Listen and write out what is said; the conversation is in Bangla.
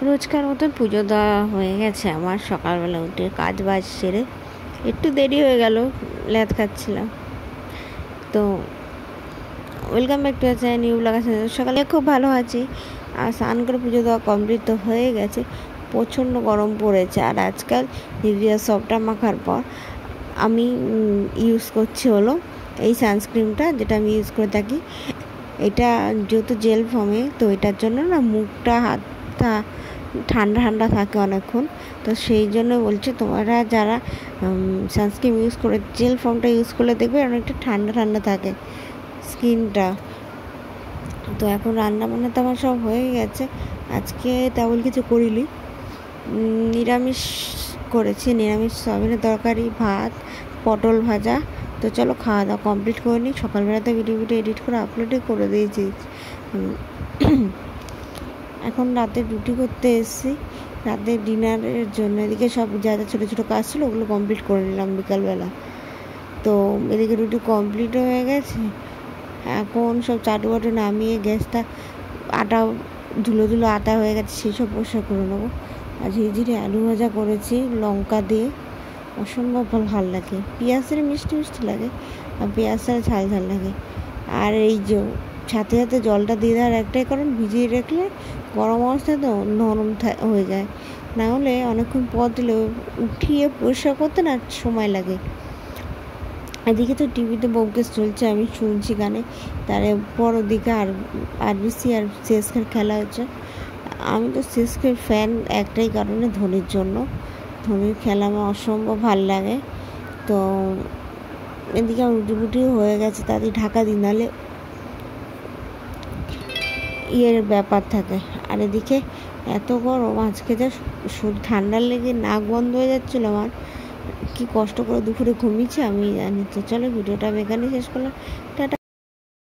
রোজকার মতন পুজো দেওয়া হয়ে গেছে আমার। সকালবেলা উঠে কাজ বাজ সেরে একটু দেরি হয়ে গেল, ল্যাদ খাচ্ছিলাম। তো ওয়েলকাম ব্যাক টু আছে নিউ ব্লগ। সকালে খুব ভালো আছি, আর স্নান করে পুজো দেওয়া কমপ্লিট তো হয়ে গেছে। প্রচণ্ড গরম পড়েছে, আর আজকাল নিভিয়া সফটটা মাখার পর আমি ইউজ করছি হলো এই সানস্ক্রিনটা, যেটা আমি ইউজ করে থাকি। এটা যেহেতু জেল ফর্মে, তো এটার জন্য না মুখটা হাতটা ঠান্ডা ঠান্ডা থাকে অনেকক্ষণ। তো সেই জন্য বলছি, তোমরা যারা সানস্ক্রিন ইউজ করে জেল ফর্মটা ইউজ করলে দেখবে অনেকটা ঠান্ডা ঠান্ডা থাকে স্কিনটা। তো এখন রান্না বান্না তো আমার সব হয়ে গেছে। আজকে তেমন কিছু করিনি, নিরামিষ করেছি, নিরামিষ সয়াবিনের তরকারি, ভাত, পটল ভাজা। তো চলো খাওয়া দাওয়া কমপ্লিট করে নিই। সকালবেলাতে ভিডিও এডিট করে আপলোডই করে দিয়েছি। এখন রাতে রুটি করতে এসেছি, রাতে ডিনারের জন্য। এদিকে সব যা যা ছোটো ছোটো কাজ ছিল ওগুলো কমপ্লিট করে নিলাম বিকালবেলা। তো এদিকে রুটি কমপ্লিট হয়ে গেছে। এখন সব চাটু বাটু নামিয়ে গ্যাসটা, আটা ধুলো ধুলো আটা হয়ে গেছে, সেসব পরিষ্কার করে নেবো। আর ধীরে ধীরে আলু ভাজা করেছি লঙ্কা দিয়ে, অসম্ভব ভালো লাগে। পেঁয়াজের মিষ্টি মিষ্টি লাগে, আর পেঁয়াজের ঝাল ঝাল লাগে। আর এই যে সাথে সাথে জলটা দিয়ে দেওয়ার একটাই কারণ, ভিজিয়ে রাখলে গরম অবস্থায় তো নরম হয়ে যায়, না হলে অনেকক্ষণ পর দিলে উঠিয়ে পরিষ্কার করতে না সময় লাগে। এদিকে তো টিভিতে ব্যোমকেশ চলছে, আমি শুনছি গানে। তারপর ওদিকে আরবিসি আর সিএসকের খেলা হচ্ছে। আমি তো সিএসকের ফ্যান একটাই কারণে, ধোনির জন্য। ধোনির খেলা আমার অসম্ভব ভালো লাগে। তো এদিকে আমার রুটিও হয়ে গেছে, তাদের ঢাকা দিই, নাহলে ইয়ের ব্যাপার থাকে। আর এদিকে এত গরম আজকে, যা ঠান্ডার লেগে নাক বন্ধ হয়ে যাচ্ছিলো আমার। কি কষ্ট করে দুপুরে ঘুমিয়েছি আমি জানি। তো চলো ভিডিওটা আমি এখানে শেষ করলাম, টাটা।